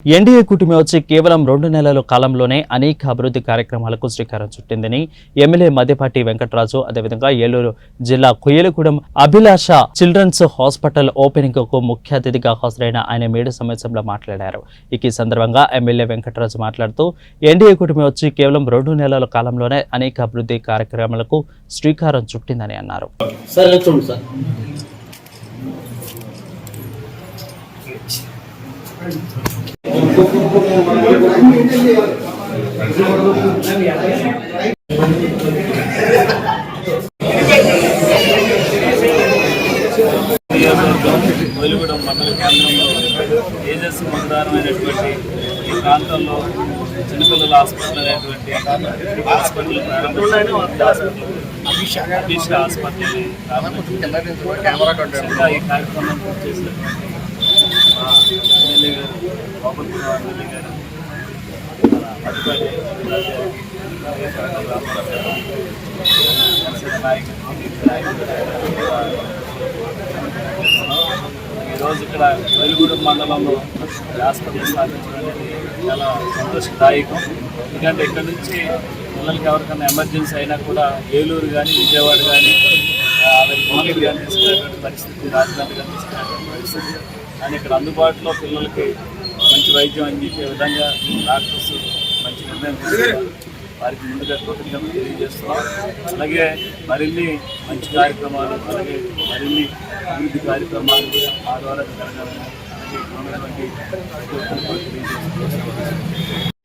NDA కూటమి వచ్చి కేవలం 2 నెలల కాలంలోనే అనేక అభివృద్ధి కార్యక్రమాలకు శ్రీకారం చుట్టిందని ఎమ్మెల్యే మద్దిపాటి వెంకటరాజు అదేవిధంగా ఏలూరు జిల్లా కొయ్యలగూడెం అభిలాష చిల్డ్రన్స్ హాస్పిటల్ ఓపెనింగ్ కు ముఖ్య అతిథిగా హాజరైన ఆయన మీడియా సమావేశంలో మాట్లాడారు. ఈ సందర్భంగా ఎమ్మెల్యే వెంకటరాజు మాట్లాడుతూ ఎన్డీఏ కూటమి వచ్చి కేవలం 2 నెలల కాలంలోనే అనేక అభివృద్ధి కార్యక్రమాలకు శ్రీకారం చుట్టిందని అన్నారు. కొయ్యలగూడెం మండల కేంద్రంలో ఏజెస్ మతదారమైనటువంటి ఈ ప్రాంతంలో చిన్నపిల్లల హాస్పిటల్ అనేటువంటి హాస్పిటల్ అభిష హాస్పిటల్ ఈ కార్యక్రమం చేసినటువంటి ఎమ్మెల్యే గారు లోపల ఎమ్మెల్యే గారు ఈరోజు ఇక్కడ కొయ్యలగూడెం మండలంలో హాస్పిటల్ స్థాపించడం అనేది చాలా సంతోషదాయకం. ఎందుకంటే ఇక్కడ నుంచి పిల్లలకి ఎవరికైనా ఎమర్జెన్సీ అయినా కూడా ఏలూరు కానీ విజయవాడ కానీ కోనేరు కానీ తీసుకునేటువంటి పరిస్థితి, రాజధాని కానీ తీసుకునేటువంటి పరిస్థితి. కానీ ఇక్కడ అందుబాటులో పిల్లలకి మంచి వైద్యం అందించే విధంగా డాక్టర్స్ మంచి నిర్ణయం తీసుకున్నారు. వారికి ముందుగా కృతజ్ఞతలు తెలియజేస్తున్నాం. అలాగే మరిన్ని మంచి కార్యక్రమాలు, అలాగే మరిన్ని అభివృద్ధి కార్యక్రమాలు ఆ ద్వారా జరగాలని అలాగే ఉన్నటువంటి తెలియజేస్తున్నాం.